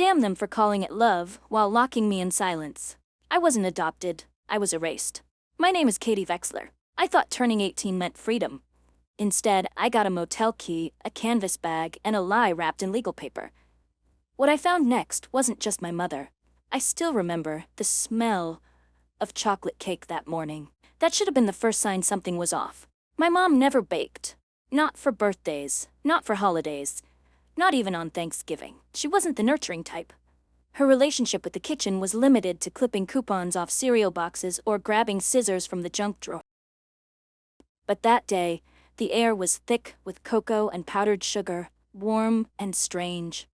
Damn them for calling it love while locking me in silence. I wasn't adopted, I was erased. My name is Katie Wexler. I thought turning 18 meant freedom. Instead, I got a motel key, a canvas bag, and a lie wrapped in legal paper. What I found next wasn't just my mother. I still remember the smell of chocolate cake that morning. That should have been the first sign something was off. My mom never baked. Not for birthdays, not for holidays, not even on Thanksgiving. She wasn't the nurturing type. Her relationship with the kitchen was limited to clipping coupons off cereal boxes or grabbing scissors from the junk drawer. But that day, the air was thick with cocoa and powdered sugar, warm and strange.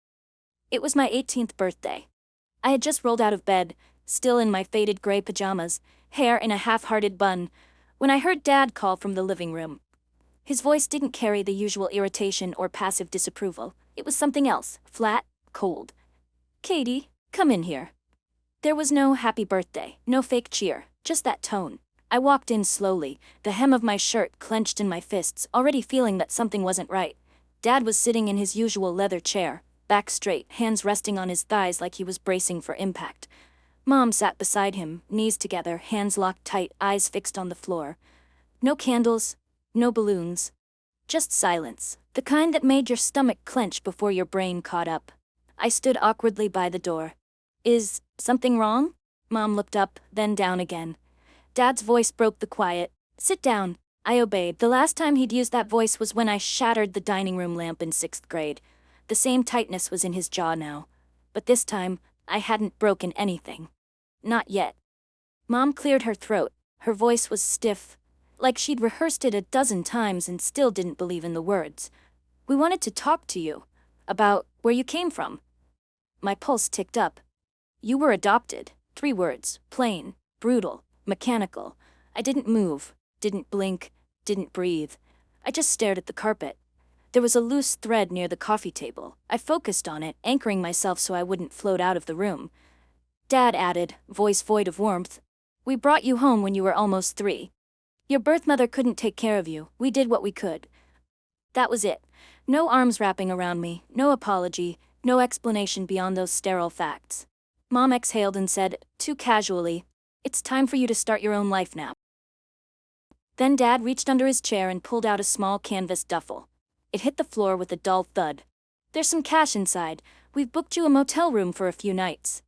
It was my 18th birthday. I had just rolled out of bed, still in my faded gray pajamas, hair in a half-hearted bun, when I heard Dad call from the living room. His voice didn't carry the usual irritation or passive disapproval. It was something else, flat, cold. "Katie, come in here." There was no happy birthday, no fake cheer, just that tone. I walked in slowly, the hem of my shirt clenched in my fists, already feeling that something wasn't right. Dad was sitting in his usual leather chair, back straight, hands resting on his thighs like he was bracing for impact. Mom sat beside him, knees together, hands locked tight, eyes fixed on the floor. No candles, no balloons. Just silence, the kind that made your stomach clench before your brain caught up. I stood awkwardly by the door. "Is something wrong?" Mom looked up, then down again. Dad's voice broke the quiet. "Sit down." I obeyed. The last time he'd used that voice was when I shattered the dining room lamp in 6th grade. The same tightness was in his jaw now. But this time, I hadn't broken anything. Not yet. Mom cleared her throat. Her voice was stiff, like she'd rehearsed it a dozen times and still didn't believe in the words. "We wanted to talk to you. About where you came from." My pulse ticked up. "You were adopted." 3 words. Plain, brutal, mechanical. I didn't move, didn't blink, didn't breathe. I just stared at the carpet. There was a loose thread near the coffee table. I focused on it, anchoring myself so I wouldn't float out of the room. Dad added, voice void of warmth, "We brought you home when you were almost 3. Your birth mother couldn't take care of you. We did what we could." That was it. No arms wrapping around me, no apology, no explanation beyond those sterile facts. Mom exhaled and said, too casually, "It's time for you to start your own life now." Then Dad reached under his chair and pulled out a small canvas duffel. It hit the floor with a dull thud. "There's some cash inside. We've booked you a motel room for a few nights."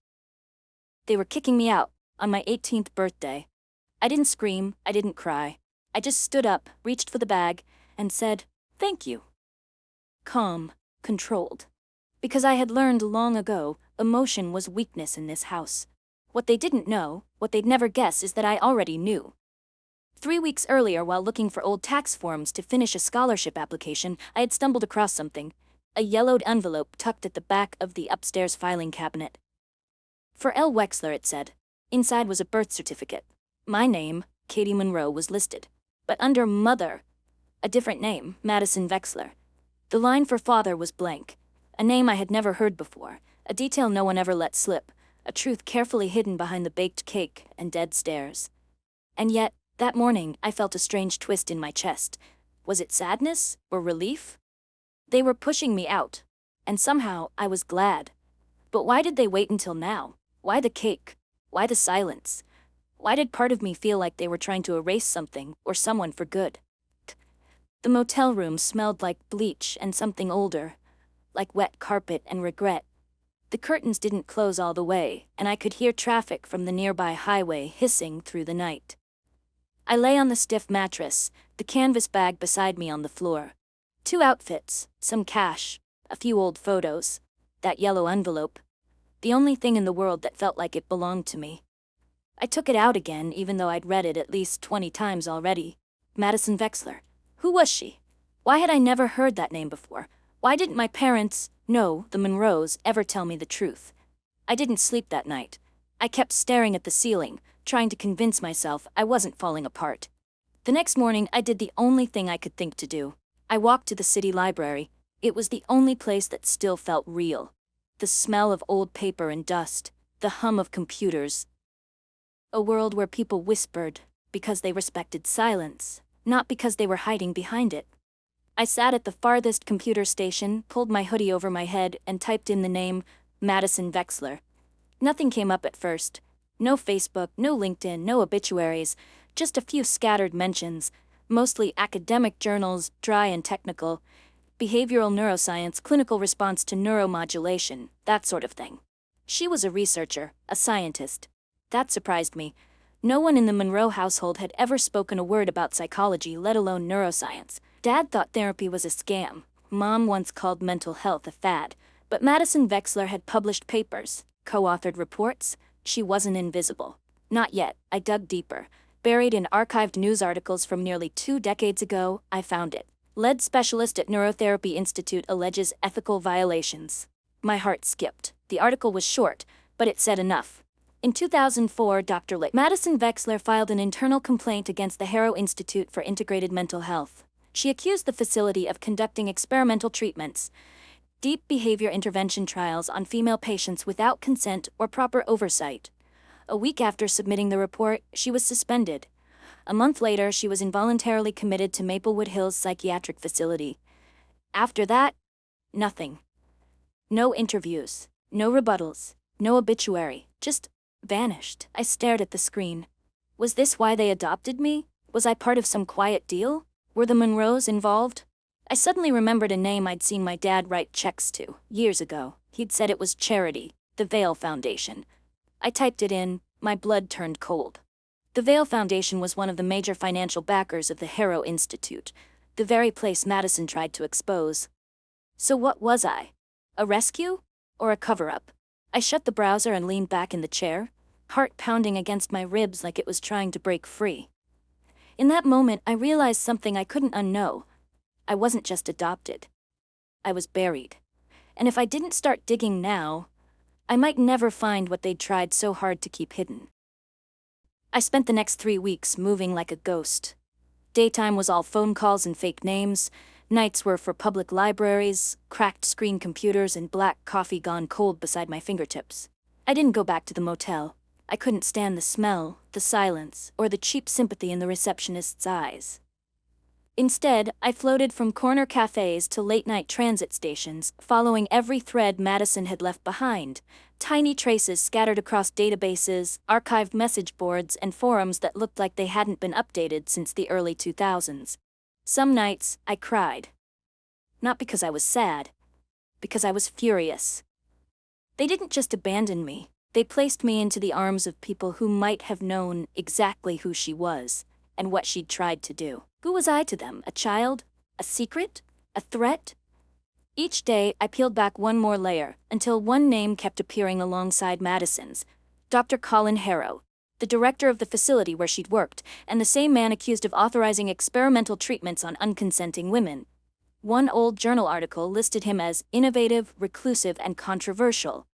They were kicking me out, on my 18th birthday. I didn't scream, I didn't cry. I just stood up, reached for the bag, and said, "Thank you." Calm, controlled. Because I had learned long ago, emotion was weakness in this house. What they didn't know, what they'd never guess, is that I already knew. 3 weeks earlier, while looking for old tax forms to finish a scholarship application, I had stumbled across something. A yellowed envelope tucked at the back of the upstairs filing cabinet. For L. Wexler, it said. Inside was a birth certificate. My name, Katie Monroe, was listed. But under mother, a different name, Madison Wexler. The line for father was blank. A name I had never heard before. A detail no one ever let slip. A truth carefully hidden behind the baked cake and dead stares. And yet, that morning, I felt a strange twist in my chest. Was it sadness or relief? They were pushing me out. And somehow, I was glad. But why did they wait until now? Why the cake? Why the silence? Why did part of me feel like they were trying to erase something or someone for good? The motel room smelled like bleach and something older, like wet carpet and regret. The curtains didn't close all the way, and I could hear traffic from the nearby highway hissing through the night. I lay on the stiff mattress, the canvas bag beside me on the floor. 2 outfits, some cash, a few old photos, that yellow envelope. The only thing in the world that felt like it belonged to me. I took it out again, even though I'd read it at least 20 times already. Madison Wexler. Who was she? Why had I never heard that name before? Why didn't my parents, no, the Monroes, ever tell me the truth? I didn't sleep that night. I kept staring at the ceiling, trying to convince myself I wasn't falling apart. The next morning, I did the only thing I could think to do. I walked to the city library. It was the only place that still felt real. The smell of old paper and dust, the hum of computers. A world where people whispered because they respected silence, not because they were hiding behind it. I sat at the farthest computer station, pulled my hoodie over my head, and typed in the name Madison Vexler. Nothing came up at first. No Facebook, no LinkedIn, no obituaries, just a few scattered mentions, mostly academic journals, dry and technical, behavioral neuroscience, clinical response to neuromodulation, that sort of thing. She was a researcher, a scientist. That surprised me. No one in the Monroe household had ever spoken a word about psychology, let alone neuroscience. Dad thought therapy was a scam. Mom once called mental health a fad. But Madison Vexler had published papers, co-authored reports. She wasn't invisible. Not yet. I dug deeper. Buried in archived news articles from nearly 2 decades ago, I found it. Lead specialist at Neurotherapy Institute alleges ethical violations. My heart skipped. The article was short, but it said enough. In 2004, Dr. Madison Vexler filed an internal complaint against the Harrow Institute for Integrated Mental Health. She accused the facility of conducting experimental treatments, deep behavior intervention trials on female patients without consent or proper oversight. A week after submitting the report, she was suspended. A month later, she was involuntarily committed to Maplewood Hills Psychiatric Facility. After that, nothing. No interviews, no rebuttals, no obituary, just vanished. I stared at the screen. Was this why they adopted me? Was I part of some quiet deal? Were the Monroes involved? I suddenly remembered a name I'd seen my dad write checks to, years ago. He'd said it was charity, the Vail Foundation. I typed it in, my blood turned cold. The Vail Foundation was one of the major financial backers of the Harrow Institute, the very place Madison tried to expose. So what was I? A rescue? Or a cover-up? I shut the browser and leaned back in the chair, heart pounding against my ribs like it was trying to break free. In that moment, I realized something I couldn't unknow. I wasn't just adopted. I was buried. And if I didn't start digging now, I might never find what they'd tried so hard to keep hidden. I spent the next 3 weeks moving like a ghost. Daytime was all phone calls and fake names. Nights were for public libraries, cracked screen computers, and black coffee gone cold beside my fingertips. I didn't go back to the motel. I couldn't stand the smell, the silence, or the cheap sympathy in the receptionist's eyes. Instead, I floated from corner cafes to late-night transit stations, following every thread Madison had left behind, tiny traces scattered across databases, archived message boards, and forums that looked like they hadn't been updated since the early 2000s. Some nights, I cried. Not because I was sad, because I was furious. They didn't just abandon me, they placed me into the arms of people who might have known exactly who she was, and what she'd tried to do. Who was I to them? A child? A secret? A threat? Each day, I peeled back one more layer, until one name kept appearing alongside Madison's. Dr. Colin Harrow, the director of the facility where she'd worked, and the same man accused of authorizing experimental treatments on unconsenting women. One old journal article listed him as innovative, reclusive, and controversial.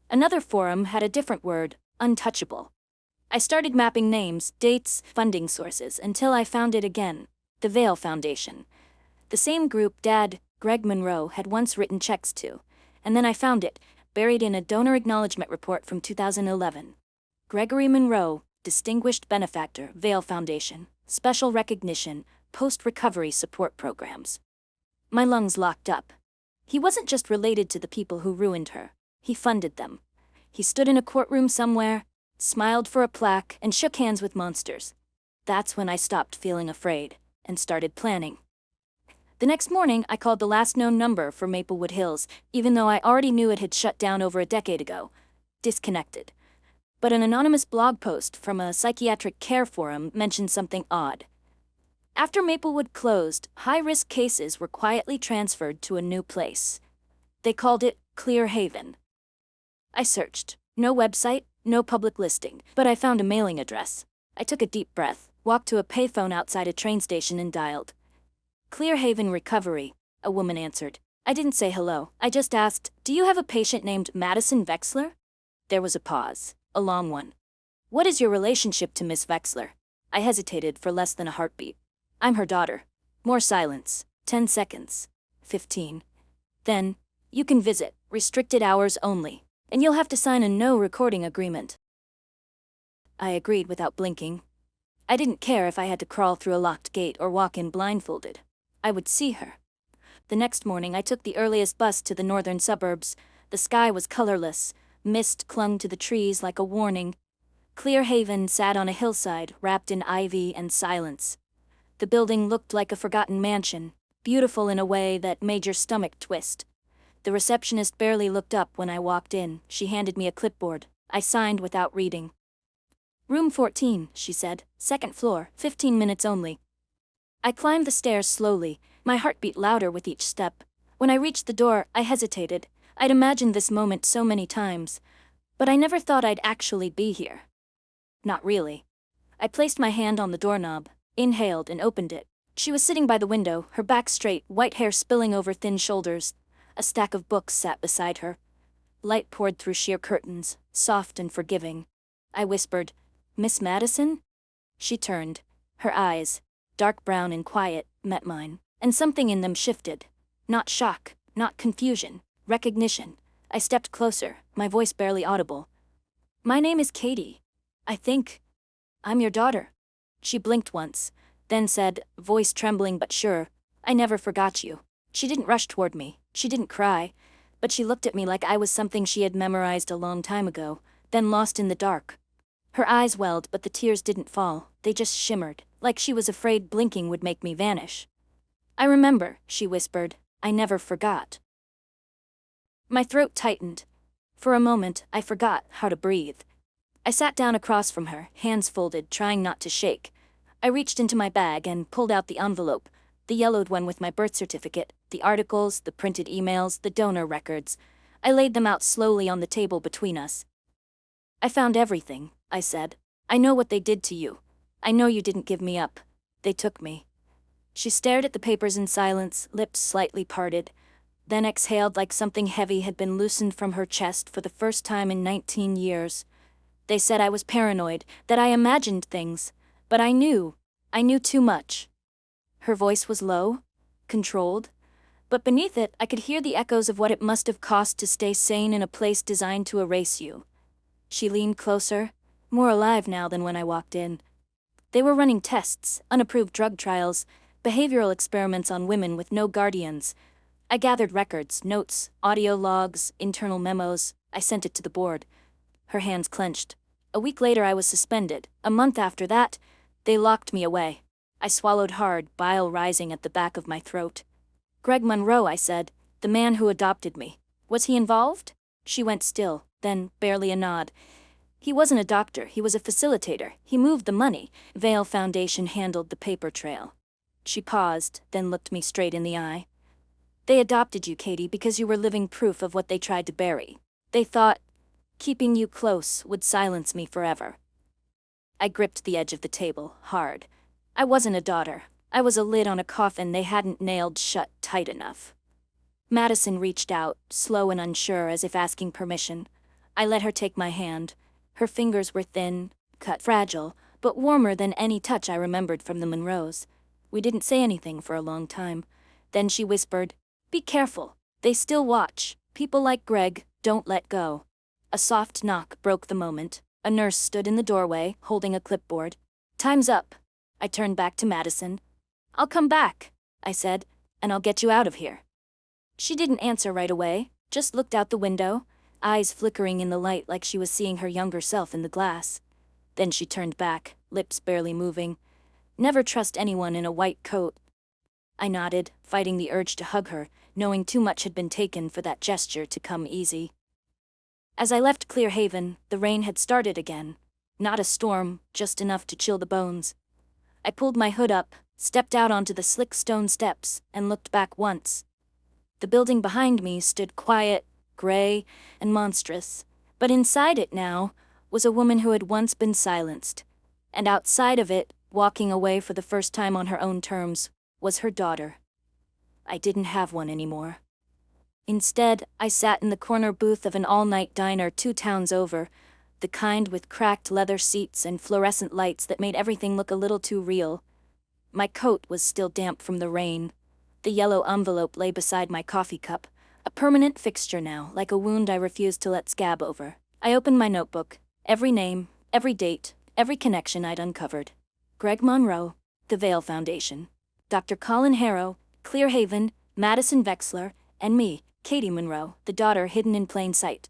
Another forum had a different word, untouchable. I started mapping names, dates, funding sources, until I found it again, the Vail Foundation. The same group Dad, Greg Monroe, had once written checks to, and then I found it, buried in a donor acknowledgement report from 2011. Gregory Monroe, Distinguished Benefactor, Vail Foundation, Special Recognition, Post-Recovery Support Programs. My lungs locked up. He wasn't just related to the people who ruined her. He funded them. He stood in a courtroom somewhere, smiled for a plaque, and shook hands with monsters. That's when I stopped feeling afraid and started planning. The next morning, I called the last known number for Maplewood Hills, even though I already knew it had shut down over a decade ago. Disconnected. But an anonymous blog post from a psychiatric care forum mentioned something odd. After Maplewood closed, high-risk cases were quietly transferred to a new place. They called it Clear Haven. I searched. No website, no public listing, but I found a mailing address. I took a deep breath, walked to a payphone outside a train station and dialed. Clear Haven Recovery, a woman answered. I didn't say hello. I just asked, do you have a patient named Madison Vexler? There was a pause, a long one. What is your relationship to Miss Vexler? I hesitated for less than a heartbeat. I'm her daughter. More silence. 10 seconds. 15. Then, you can visit, restricted hours only, and you'll have to sign a no recording agreement. I agreed without blinking. I didn't care if I had to crawl through a locked gate or walk in blindfolded. I would see her. The next morning I took the earliest bus to the northern suburbs, The sky was colorless, mist clung to the trees like a warning. Clear Haven sat on a hillside, wrapped in ivy and silence. The building looked like a forgotten mansion, beautiful in a way that made your stomach twist. The receptionist barely looked up when I walked in. She handed me a clipboard. I signed without reading. "Room 14, she said. "Second floor, 15 minutes only." I climbed the stairs slowly, my heart beat louder with each step. When I reached the door, I hesitated. I'd imagined this moment so many times, but I never thought I'd actually be here. Not really. I placed my hand on the doorknob, inhaled and opened it. She was sitting by the window, her back straight, white hair spilling over thin shoulders. A stack of books sat beside her. Light poured through sheer curtains, soft and forgiving. I whispered, "Miss Madison?" She turned. Her eyes, dark brown and quiet, met mine, and something in them shifted. Not shock, not confusion, recognition. I stepped closer, my voice barely audible. "My name is Katie. I think I'm your daughter." She blinked once, then said, voice trembling but sure, "I never forgot you." She didn't rush toward me, she didn't cry, but she looked at me like I was something she had memorized a long time ago, then lost in the dark. Her eyes welled, but the tears didn't fall, they just shimmered, like she was afraid blinking would make me vanish. "I remember," she whispered. "I never forgot." My throat tightened. For a moment, I forgot how to breathe. I sat down across from her, hands folded, trying not to shake. I reached into my bag and pulled out the envelope, the yellowed one with my birth certificate, the articles, the printed emails, the donor records. I laid them out slowly on the table between us. "I found everything," I said. "I know what they did to you. I know you didn't give me up. They took me." She stared at the papers in silence, lips slightly parted, then exhaled like something heavy had been loosened from her chest for the first time in 19 years. "They said I was paranoid, that I imagined things, but I knew too much." Her voice was low, controlled, but beneath it I could hear the echoes of what it must have cost to stay sane in a place designed to erase you. She leaned closer, more alive now than when I walked in. "They were running tests, unapproved drug trials, behavioral experiments on women with no guardians. I gathered records, notes, audio logs, internal memos. I sent it to the board." Her hands clenched. "A week later I was suspended. A month after that, they locked me away." I swallowed hard, bile rising at the back of my throat. "Greg Monroe," I said, "the man who adopted me. Was he involved?" She went still, then barely a nod. "He wasn't a doctor, he was a facilitator. He moved the money. Vale Foundation handled the paper trail." She paused, then looked me straight in the eye. "They adopted you, Katie, because you were living proof of what they tried to bury. They thought keeping you close would silence me forever." I gripped the edge of the table, hard. I wasn't a daughter. I was a lid on a coffin they hadn't nailed shut tight enough. Madison reached out, slow and unsure, as if asking permission. I let her take my hand. Her fingers were thin, cut, fragile, but warmer than any touch I remembered from the Monroes. We didn't say anything for a long time. Then she whispered, "Be careful. They still watch. People like Greg don't let go." A soft knock broke the moment. A nurse stood in the doorway, holding a clipboard. "Time's up." I turned back to Madison. "I'll come back," I said, "and I'll get you out of here." She didn't answer right away, just looked out the window, eyes flickering in the light like she was seeing her younger self in the glass. Then she turned back, lips barely moving. "Never trust anyone in a white coat." I nodded, fighting the urge to hug her, knowing too much had been taken for that gesture to come easy. As I left Clear Haven, the rain had started again. Not a storm, just enough to chill the bones. I pulled my hood up, stepped out onto the slick stone steps, and looked back once. The building behind me stood quiet, gray, and monstrous, but inside it now was a woman who had once been silenced. And outside of it, walking away for the first time on her own terms, was her daughter. I didn't have one anymore. Instead, I sat in the corner booth of an all-night diner 2 towns over, the kind with cracked leather seats and fluorescent lights that made everything look a little too real. My coat was still damp from the rain. The yellow envelope lay beside my coffee cup, a permanent fixture now, like a wound I refused to let scab over. I opened my notebook, every name, every date, every connection I'd uncovered. Greg Monroe, the Vale Foundation. Dr. Colin Harrow, Clear Haven, Madison Vexler, and me, Katie Monroe, the daughter hidden in plain sight.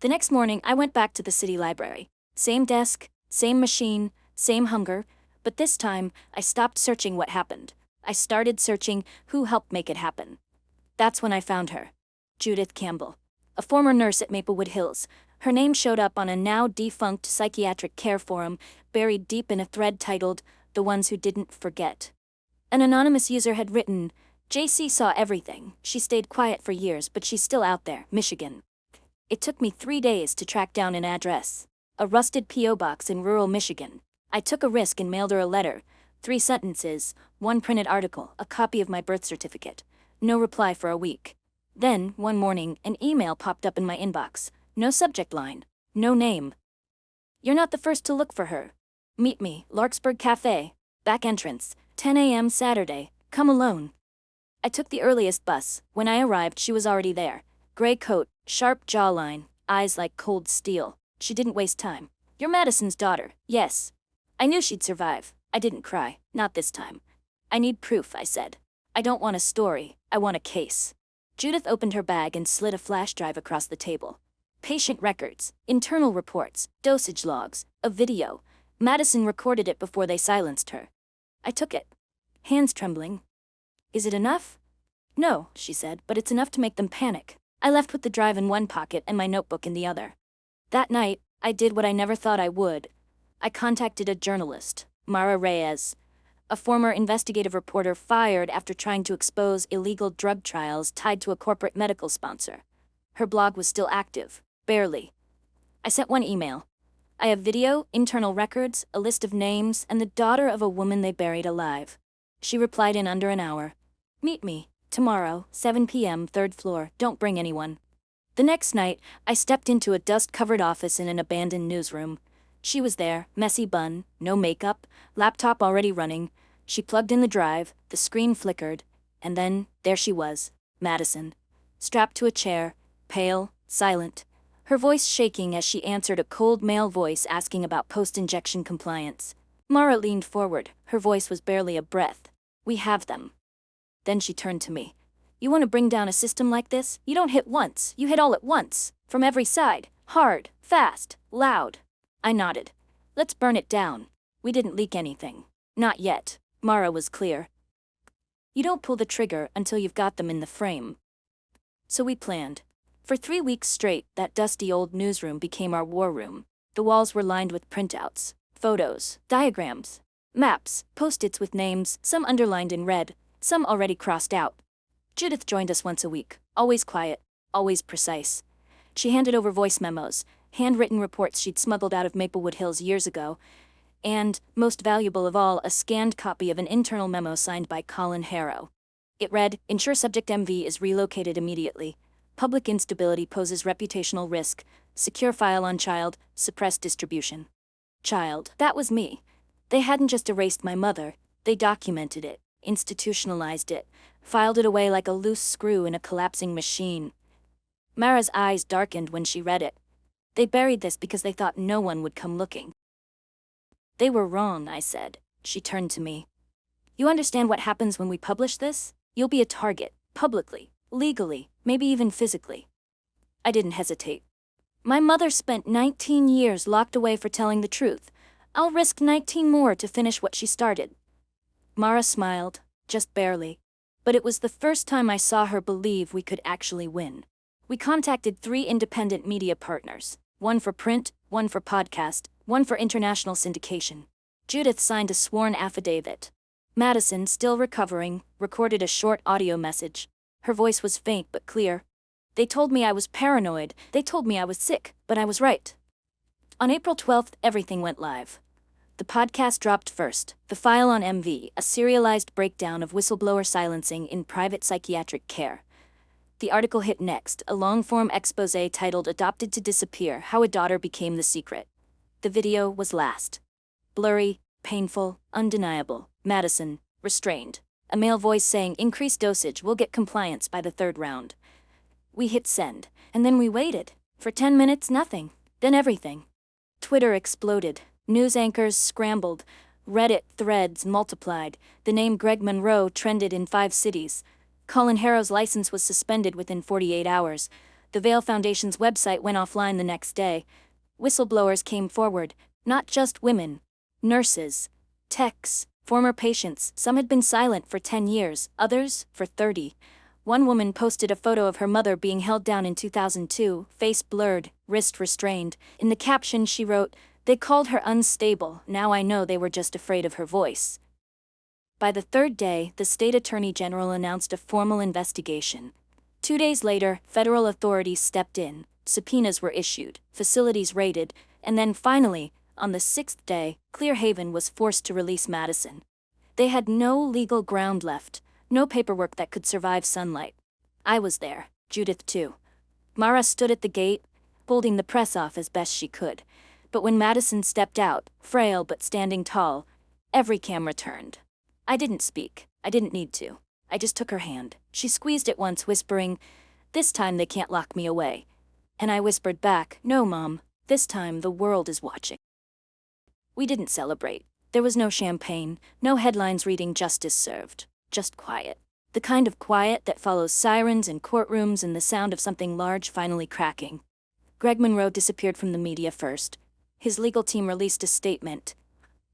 The next morning, I went back to the city library. Same desk, same machine, same hunger, but this time, I stopped searching what happened. I started searching who helped make it happen. That's when I found her. Judith Campbell, a former nurse at Maplewood Hills. Her name showed up on a now-defunct psychiatric care forum, buried deep in a thread titled, "The Ones Who Didn't Forget." An anonymous user had written, "JC saw everything. She stayed quiet for years, but she's still out there, Michigan." It took me 3 days to track down an address. A rusted P.O. box in rural Michigan. I took a risk and mailed her a letter. 3 sentences, 1 printed article, a copy of my birth certificate. No reply for a week. Then, one morning, an email popped up in my inbox. No subject line. No name. "You're not the first to look for her. Meet me, Larkspur Cafe. Back entrance, 10 a.m. Saturday. Come alone." I took the earliest bus. When I arrived, she was already there. Gray coat, sharp jawline, eyes like cold steel. She didn't waste time. "You're Madison's daughter." "Yes." I knew she'd survive. I didn't cry. Not this time. "I need proof," I said. "I don't want a story. I want a case." Judith opened her bag and slid a flash drive across the table. Patient records, internal reports, dosage logs, a video. Madison recorded it before they silenced her. I took it. Hands trembling. "Is it enough?" "No," she said, "but it's enough to make them panic." I left with the drive in one pocket and my notebook in the other. That night, I did what I never thought I would. I contacted a journalist, Mara Reyes, a former investigative reporter fired after trying to expose illegal drug trials tied to a corporate medical sponsor. Her blog was still active, barely. I sent one email. "I have video, internal records, a list of names, and the daughter of a woman they buried alive." She replied in under an hour. "Meet me, tomorrow, 7 p.m., 3rd floor, don't bring anyone." The next night, I stepped into a dust-covered office in an abandoned newsroom. She was there, messy bun, no makeup, laptop already running. She plugged in the drive, the screen flickered, and then, there she was, Madison. Strapped to a chair, pale, silent, her voice shaking as she answered a cold male voice asking about post-injection compliance. Mara leaned forward, her voice was barely a breath. "We have them." Then she turned to me. "You want to bring down a system like this? You don't hit once, you hit all at once. From every side. Hard, fast, loud." I nodded. "Let's burn it down." We didn't leak anything. Not yet. Mara was clear. "You don't pull the trigger until you've got them in the frame." So we planned. For 3 weeks straight, that dusty old newsroom became our war room. The walls were lined with printouts, photos, diagrams, maps, post-its with names, some underlined in red, some already crossed out. Judith joined us once a week, always quiet, always precise. She handed over voice memos, handwritten reports she'd smuggled out of Maplewood Hills years ago, and, most valuable of all, a scanned copy of an internal memo signed by Colin Harrow. It read, "Ensure subject MV is relocated immediately. Public instability poses reputational risk. Secure file on child, suppress distribution." Child, that was me. They hadn't just erased my mother, they documented it, institutionalized it, filed it away like a loose screw in a collapsing machine. Mara's eyes darkened when she read it. They buried this because they thought no one would come looking. "They were wrong," I said. She turned to me. "You understand what happens when we publish this? You'll be a target, publicly, legally, maybe even physically." I didn't hesitate. "My mother spent 19 years locked away for telling the truth. I'll risk 19 more to finish what she started." Mara smiled, just barely. But it was the first time I saw her believe we could actually win. We contacted 3 independent media partners, one for print, one for podcast, one for international syndication. Judith signed a sworn affidavit. Madison, still recovering, recorded a short audio message. Her voice was faint but clear. "They told me I was paranoid, they told me I was sick, but I was right." On April 12th, everything went live. The podcast dropped first, the file on MV, a serialized breakdown of whistleblower silencing in private psychiatric care. The article hit next, a long-form exposé titled "Adopted to Disappear: How a Daughter Became the Secret." The video was last. Blurry, painful, undeniable. Madison, restrained. A male voice saying, "Increased dosage, we'll get compliance by the 3rd round." We hit send, and then we waited. For 10 minutes, nothing. Then everything. Twitter exploded. News anchors scrambled. Reddit threads multiplied. The name Greg Monroe trended in 5 cities. Colin Harrow's license was suspended within 48 hours. The Vail Foundation's website went offline the next day. Whistleblowers came forward, not just women, nurses, techs, former patients. Some had been silent for 10 years, others for 30. One woman posted a photo of her mother being held down in 2002, face blurred, wrist restrained. In the caption she wrote, "They called her unstable, now I know they were just afraid of her voice." By the third day, the state attorney general announced a formal investigation. 2 days later, federal authorities stepped in, subpoenas were issued, facilities raided, and then finally, on the 6th day, Clear Haven was forced to release Madison. They had no legal ground left, no paperwork that could survive sunlight. I was there, Judith too. Mara stood at the gate, holding the press off as best she could. But when Madison stepped out, frail but standing tall, every camera turned. I didn't speak. I didn't need to. I just took her hand. She squeezed it once, whispering, "This time they can't lock me away." And I whispered back, "No, Mom, this time the world is watching." We didn't celebrate. There was no champagne, no headlines reading "Justice Served." Just quiet. The kind of quiet that follows sirens in courtrooms and the sound of something large finally cracking. Greg Monroe disappeared from the media first. His legal team released a statement.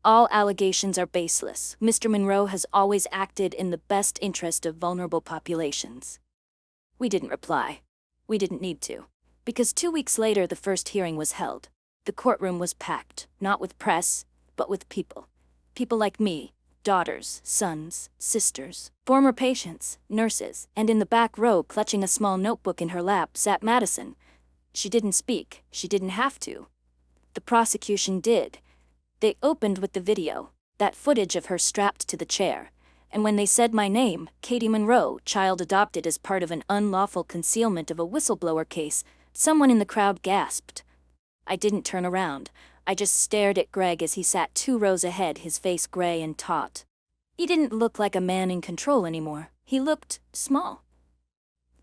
"All allegations are baseless. Mr. Monroe has always acted in the best interest of vulnerable populations." We didn't reply. We didn't need to. Because 2 weeks later the first hearing was held. The courtroom was packed, not with press, but with people. People like me, daughters, sons, sisters, former patients, nurses, and in the back row, clutching a small notebook in her lap, sat Madison. She didn't speak. She didn't have to. The prosecution did. They opened with the video, that footage of her strapped to the chair. And when they said my name, Katie Monroe, child adopted as part of an unlawful concealment of a whistleblower case, someone in the crowd gasped. I didn't turn around. I just stared at Greg as he sat 2 rows ahead, his face gray and taut. He didn't look like a man in control anymore. He looked small.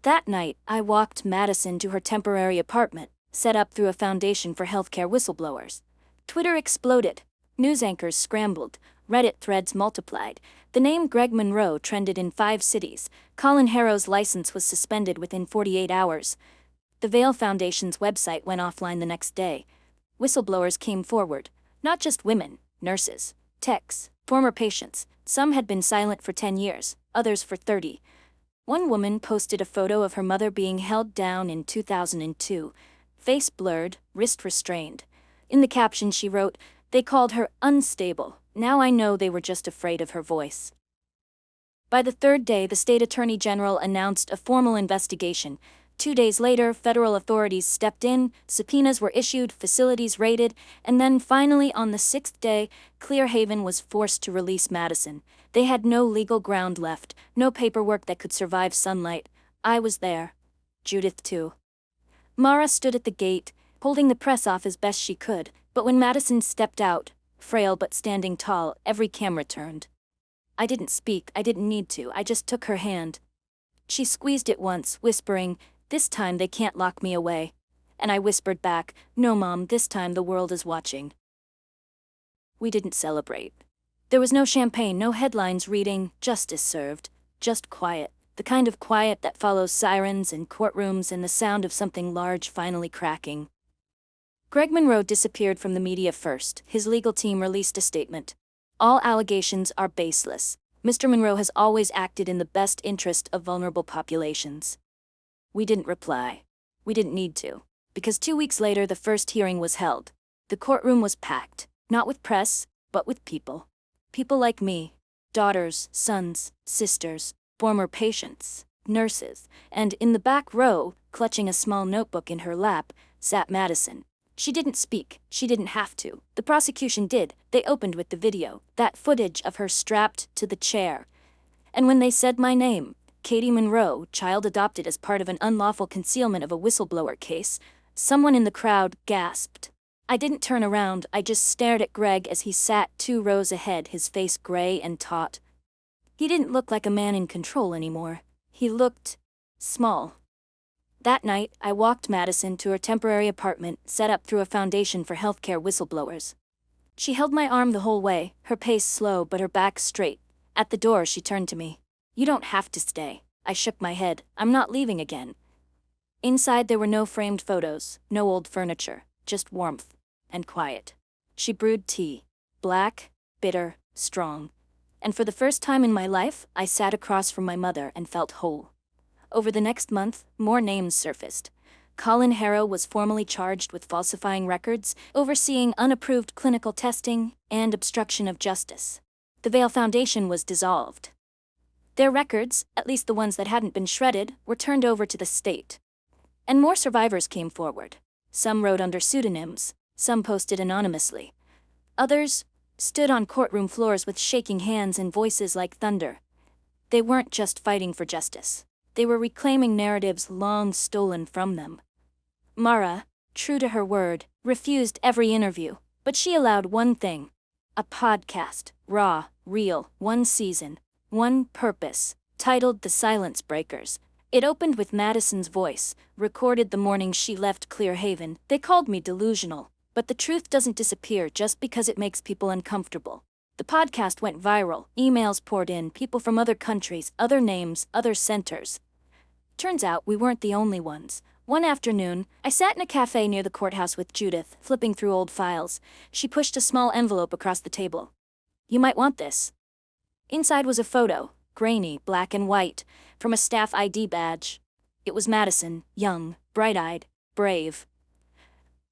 That night, I walked Madison to her temporary apartment, set up through a foundation for healthcare whistleblowers. Twitter exploded. News anchors scrambled. Reddit threads multiplied. The name Greg Monroe trended in 5 cities. Colin Harrow's license was suspended within 48 hours. The Vail Foundation's website went offline the next day. Whistleblowers came forward, not just women, nurses, techs, former patients. Some had been silent for 10 years, others for 30. One woman posted a photo of her mother being held down in 2002, face blurred, wrist restrained. In the caption she wrote, "They called her unstable. Now I know they were just afraid of her voice." By the third day, the state attorney general announced a formal investigation. 2 days later, federal authorities stepped in, subpoenas were issued, facilities raided, and then finally on the 6th day, Clear Haven was forced to release Madison. They had no legal ground left, no paperwork that could survive sunlight. I was there. Judith too. Mara stood at the gate, holding the press off as best she could, but when Madison stepped out, frail but standing tall, every camera turned. I didn't speak. I didn't need to. I just took her hand. She squeezed it once, whispering, "This time they can't lock me away." And I whispered back, "No, Mom, this time the world is watching." We didn't celebrate. There was no champagne, no headlines reading "Justice Served." Just quiet. The kind of quiet that follows sirens in courtrooms and the sound of something large finally cracking. Greg Monroe disappeared from the media first. His legal team released a statement. "All allegations are baseless. Mr. Monroe has always acted in the best interest of vulnerable populations." We didn't reply. We didn't need to. Because 2 weeks later the first hearing was held. The courtroom was packed, not with press, but with people. People like me, daughters, sons, sisters, former patients, nurses, and in the back row, clutching a small notebook in her lap, sat Madison. She didn't speak. She didn't have to. The prosecution did. They opened with the video, that footage of her strapped to the chair. And when they said my name, Katie Monroe, child adopted as part of an unlawful concealment of a whistleblower case, someone in the crowd gasped. I didn't turn around. I just stared at Greg as he sat 2 rows ahead, his face gray and taut. He didn't look like a man in control anymore. He looked small. That night, I walked Madison to her temporary apartment, set up through a foundation for healthcare whistleblowers. She held my arm the whole way, her pace slow but her back straight. At the door, she turned to me. "You don't have to stay. I shook my head. I'm not leaving again. Inside there were no framed photos, no old furniture, just warmth and quiet. She brewed tea. Black, bitter, strong. And for the first time in my life, I sat across from my mother and felt whole. Over the next month, more names surfaced. Colin Harrow was formally charged with falsifying records, overseeing unapproved clinical testing, and obstruction of justice. The Vail Foundation was dissolved. Their records, at least the ones that hadn't been shredded, were turned over to the state. And more survivors came forward. Some wrote under pseudonyms, some posted anonymously. Others stood on courtroom floors with shaking hands and voices like thunder. They weren't just fighting for justice. They were reclaiming narratives long stolen from them. Mara, true to her word, refused every interview, but she allowed one thing: a podcast, raw, real, one season, one purpose, titled The Silence Breakers. It opened with Madison's voice, recorded the morning she left Clear Haven. They called me delusional, but the truth doesn't disappear just because it makes people uncomfortable. The podcast went viral, emails poured in, people from other countries, other names, other centers. Turns out we weren't the only ones. One afternoon, I sat in a cafe near the courthouse with Judith, flipping through old files. She pushed a small envelope across the table. "You might want this." Inside was a photo, grainy, black and white, from a staff ID badge. It was Madison, young, bright-eyed, brave.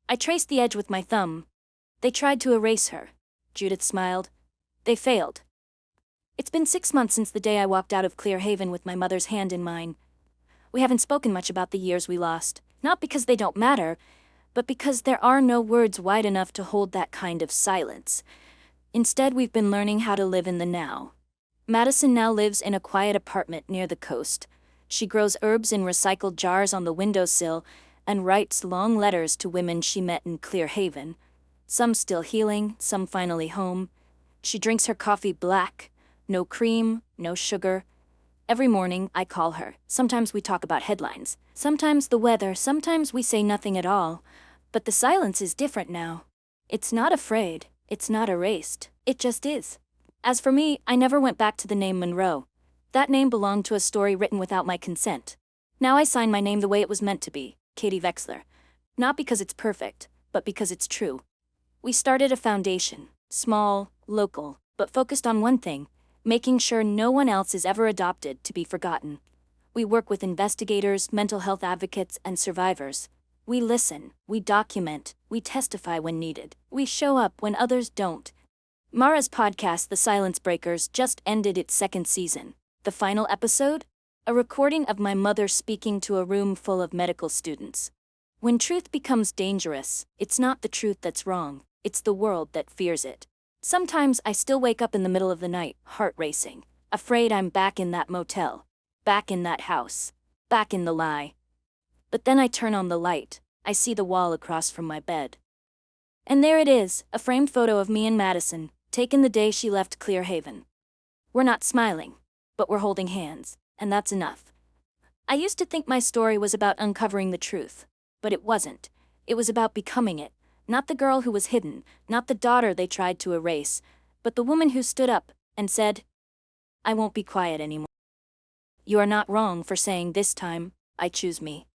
I traced the edge with my thumb. "They tried to erase her." Judith smiled. "They failed." It's been 6 months since the day I walked out of Clear Haven with my mother's hand in mine. We haven't spoken much about the years we lost, not because they don't matter, but because there are no words wide enough to hold that kind of silence. Instead, we've been learning how to live in the now. Madison now lives in a quiet apartment near the coast. She grows herbs in recycled jars on the windowsill and writes long letters to women she met in Clear Haven. Some still healing, some finally home. She drinks her coffee black, no cream, no sugar. Every morning, I call her. Sometimes we talk about headlines. Sometimes the weather. Sometimes we say nothing at all. But the silence is different now. It's not afraid. It's not erased. It just is. As for me, I never went back to the name Monroe. That name belonged to a story written without my consent. Now I sign my name the way it was meant to be, Katie Vexler. Not because it's perfect, but because it's true. We started a foundation, small, local, but focused on one thing: making sure no one else is ever adopted to be forgotten. We work with investigators, mental health advocates, and survivors. We listen, we document, we testify when needed. We show up when others don't. Mara's podcast, The Silence Breakers, just ended its 2nd season. The final episode? A recording of my mother speaking to a room full of medical students. When truth becomes dangerous, it's not the truth that's wrong, it's the world that fears it. Sometimes I still wake up in the middle of the night, heart racing, afraid I'm back in that motel, back in that house, back in the lie. But then I turn on the light, I see the wall across from my bed. And there it is, a framed photo of me and Madison, taken the day she left Clear Haven. We're not smiling, but we're holding hands, and that's enough. I used to think my story was about uncovering the truth, but it wasn't. It was about becoming it. Not the girl who was hidden, not the daughter they tried to erase, but the woman who stood up and said, "I won't be quiet anymore." You are not wrong for saying this time, I choose me.